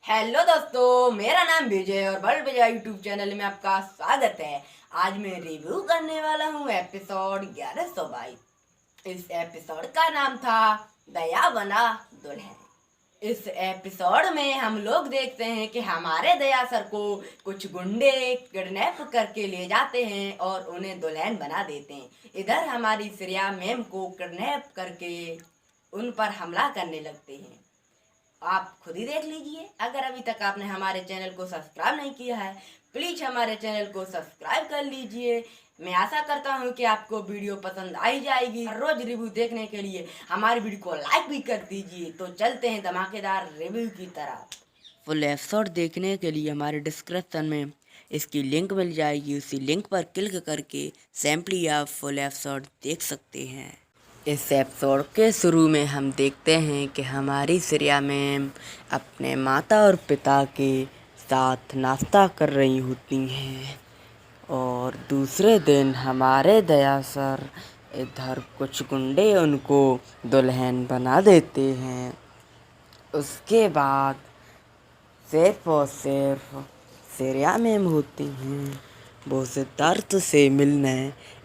Hello दोस्तों, मेरा नाम विजय और वर्ल्ड विजय यूट्यूब चैनल में आपका स्वागत है। आज मैं रिव्यू करने वाला हूँ एपिसोड 1122। इस एपिसोड का नाम था दया बना दुल्हन। इस एपिसोड में हम लोग देखते हैं कि हमारे दया सर को कुछ गुंडे किडनैप करके ले जाते हैं और उन्हें दुल्हन बना देते हैं। इधर हमारी श्रेया मैम को किडनैप करके उन पर हमला करने लगते हैं। आप खुद ही देख लीजिए। अगर अभी तक आपने हमारे चैनल को सब्सक्राइब नहीं किया है, प्लीज हमारे चैनल को सब्सक्राइब कर लीजिए। मैं आशा करता हूँ कि आपको वीडियो पसंद आई जाएगी। हर रोज रिव्यू देखने के लिए हमारी वीडियो को लाइक भी कर दीजिए। तो चलते हैं धमाकेदार रिव्यू की तरफ। फुल एपिसोड देखने के लिए हमारे डिस्क्रिप्शन में इसकी लिंक मिल जाएगी। उसी लिंक पर क्लिक करके सैम्पली आप फुल एपिसोड देख सकते हैं। इस एपिसोड के शुरू में हम देखते हैं कि हमारी श्रेया मैम अपने माता और पिता के साथ नाश्ता कर रही होती हैं और दूसरे दिन हमारे दया सर इधर कुछ गुंडे उनको दुल्हन बना देते हैं। उसके बाद सिर्फ और सिर्फ श्रेया मैम होती हैं। वो सिद्धार्थ से मिलने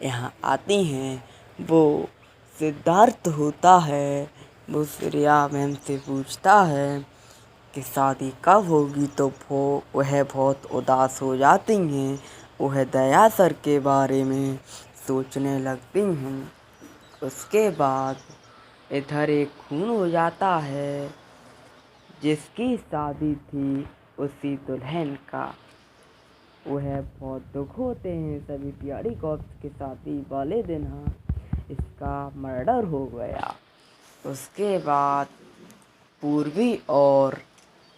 यहाँ आती हैं। वो सिद्धार्थ होता है। वो श्रेया मैम से पूछता है कि शादी कब होगी, तो वह बहुत उदास हो जाती हैं। वह दया सर के बारे में सोचने लगती हैं। उसके बाद इधर एक खून हो जाता है जिसकी शादी थी उसी दुल्हन का। वह बहुत दुख होते हैं सभी प्यारी कॉप्स के शादी वाले दिन इसका मर्डर हो गया। उसके बाद पूर्वी और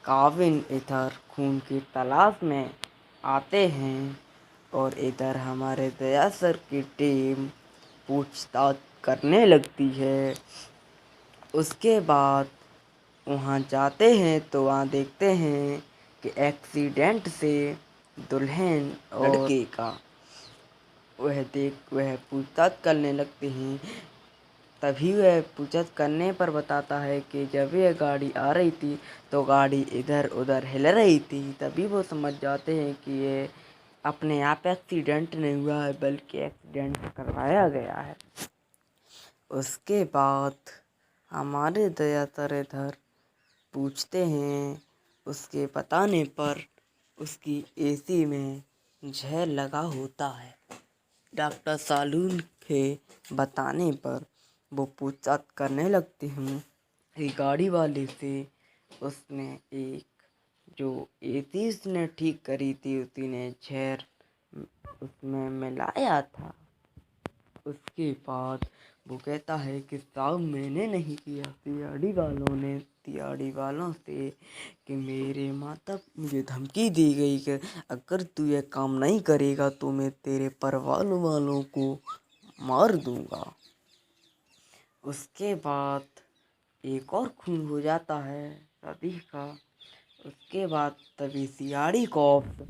काविन इधर खून की तलाश में आते हैं और इधर हमारे दया सर की टीम पूछताछ करने लगती है। उसके बाद वहाँ जाते हैं तो वहाँ देखते हैं कि एक्सीडेंट से दुल्हन और लड़के का वह पूछताछ करने लगते हैं। तभी वह पूछताछ करने पर बताता है कि जब यह गाड़ी आ रही थी तो गाड़ी इधर उधर हिल रही थी। तभी वो समझ जाते हैं कि ये अपने आप एक्सीडेंट नहीं हुआ है बल्कि एक्सीडेंट करवाया गया है। उसके बाद हमारे दया सर इधर पूछते हैं। उसके बताने पर उसकी एसी में जहर लगा होता है। डॉक्टर सालून के बताने पर वो पूछताछ करने लगती हूँ कि गाड़ी वाले से उसने एक जो एसी उसने ठीक करी थी उसी ने जहर उसमें मिलाया था। उसके बाद वो कहता है कि साहब मैंने नहीं किया, तिहाड़ी वालों ने, तिहाड़ी वालों से कि मेरे माता मुझे धमकी दी गई कि अगर तू ये काम नहीं करेगा तो मैं तेरे परिवार वालों को मार दूंगा। उसके बाद एक और खून हो जाता है शादी का। उसके बाद तभी सियाड़ी कॉप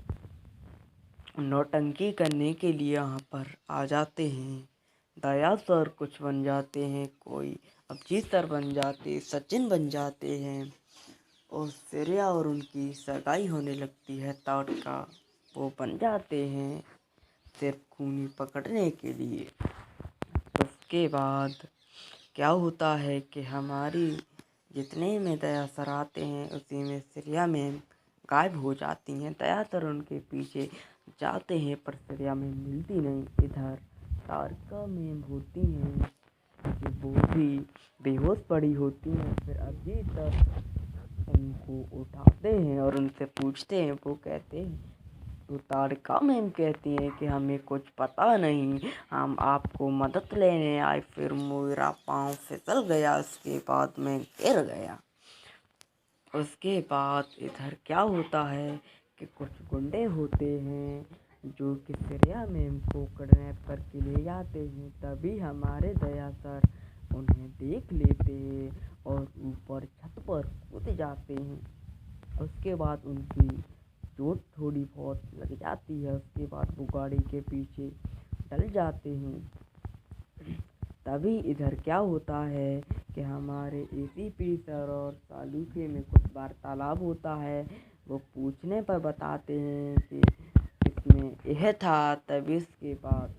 नौटंकी करने के लिए यहाँ पर आ जाते हैं। दया सर कुछ बन जाते हैं, कोई अभिजीत सर बन जाते, सचिन बन जाते हैं और श्रेया और उनकी सगाई होने लगती है। ताड़का वो बन जाते हैं सिर्फ खूनी पकड़ने के लिए। उसके बाद क्या होता है कि हमारी जितने में दया सर आते हैं उसी में श्रेया मैम गायब हो जाती हैं। दया सर उनके पीछे जाते हैं पर श्रेया मैम मिलती नहीं। इधर तारका मैम होती हैं कि वो भी बेहोश पड़ी होती हैं। फिर अभिजीत सर उनको उठाते हैं और उनसे पूछते हैं। वो कहते हैं तो तारका मैम कहती हैं कि हमें कुछ पता नहीं, हम आपको मदद लेने आए। फिर मेरा पाँव फिसल गया, उसके बाद मैं गिर गया। उसके बाद इधर क्या होता है कि कुछ गुंडे होते हैं जो कि श्रेया मैम को किडनैप करके ले जाते हैं। तभी हमारे दया सर उन्हें देख लेते हैं और ऊपर छत पर कूद जाते हैं। उसके बाद उनकी चोट थोड़ी बहुत लग जाती है। उसके बाद वो गाड़ी के पीछे डल जाते हैं। तभी इधर क्या होता है कि हमारे एसीपी सर और सालूके में कुछ वार्तालाप होता है। वो पूछने पर बताते हैं कि इसमें यह था। तभी इसके बाद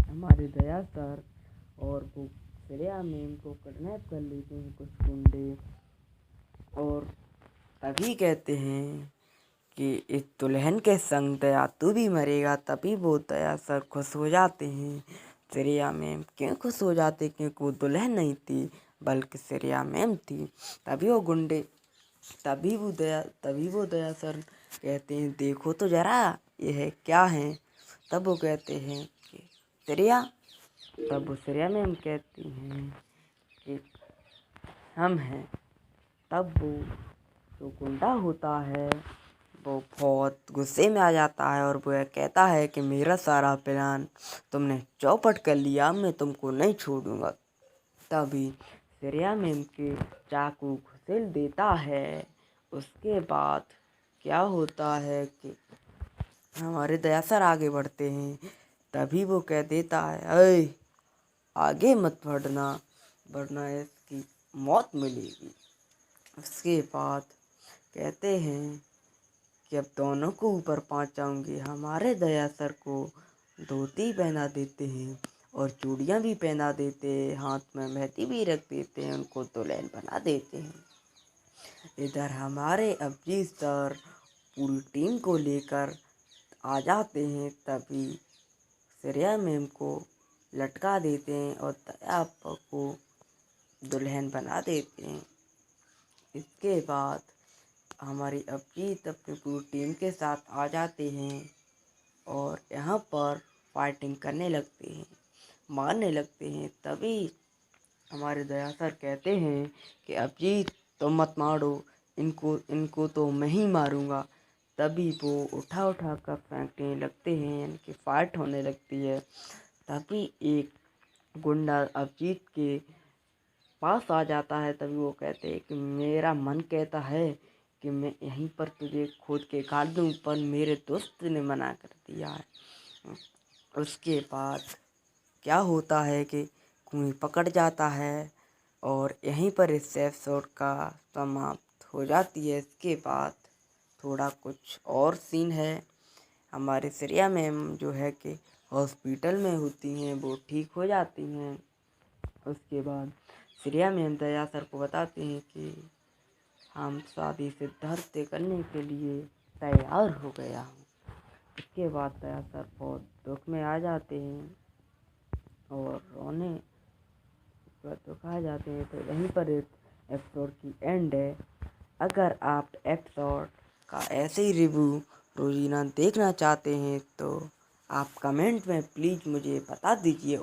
हमारे दया सर और वो श्रेया मैम को किडनैप कर लेते हैं कुछ गुंडे, और तभी कहते हैं कि इस दुल्हन के संग दया तू भी मरेगा। तभी वो दया सर खुश हो जाते हैं। श्रेया मैम क्यों खुश हो जाते? क्योंकि वो दुल्हन नहीं थी बल्कि श्रेया मैम थी। तभी वो दया सर कहते हैं देखो तो जरा यह क्या है। तब वो कहते हैं कि श्रेया, तब वो श्रेया मैम कहती हैं कि हम हैं। तब वो जो गुंडा होता है वो बहुत गुस्से में आ जाता है और वो यह कहता है कि मेरा सारा प्लान तुमने चौपट कर लिया, मैं तुमको नहीं छोड़ूंगा। तभी श्रेया मैम के चाकू घुसेड़ देता है। उसके बाद क्या होता है कि हमारे दया सर आगे बढ़ते हैं। तभी वो कह देता है अरे आगे मत बढ़ना वरना इसकी मौत मिलेगी। उसके बाद कहते हैं कि अब दोनों को ऊपर पहुंचाऊंगी। हमारे दया सर को धोती पहना देते हैं और चूड़ियाँ भी पहना देते हैं, हाथ में मेहंदी भी रख देते हैं, उनको दुल्हन बना देते हैं। इधर हमारे अभिजीत सर पूरी टीम को लेकर आ जाते हैं। तभी श्रेया मैम को लटका देते हैं और दया को दुल्हन बना देते हैं। इसके बाद हमारी अभिजीत अपनी पूरी टीम के साथ आ जाते हैं और यहाँ पर फाइटिंग करने लगते हैं, मारने लगते हैं। तभी हमारे दया सर कहते हैं कि अभिजीत तुम मत मारो इनको तो मैं ही मारूंगा। तभी वो उठा कर फेंकने लगते हैं, इनकी फाइट होने लगती है। तभी एक गुंडा अभिजीत के पास आ जाता है। तभी वो कहते हैं कि मेरा मन कहता है कि मैं यहीं पर तुझे खोद के काट दूं, पर मेरे दोस्त ने मना कर दिया है। उसके बाद क्या होता है कि कुएं पकड़ जाता है और यहीं पर इस एपिसोड का समाप्त हो जाती है। इसके बाद थोड़ा कुछ और सीन है। हमारे श्रेया मैम जो है कि हॉस्पिटल में होती हैं, वो ठीक हो जाती हैं। उसके बाद श्रेया मैम दया सर को बताते हैं कि हम शादी सिद्धार्थ से करने के लिए तैयार हो गया हूँ। इसके बाद दया सर बहुत दुख में आ जाते हैं और रोने दुख आ जाते हैं। तो यहीं पर इस एपिसोड की एंड है। अगर आप एपिसोड का ऐसे ही रिव्यू रोजीना देखना चाहते हैं तो आप कमेंट में प्लीज़ मुझे बता दीजिए।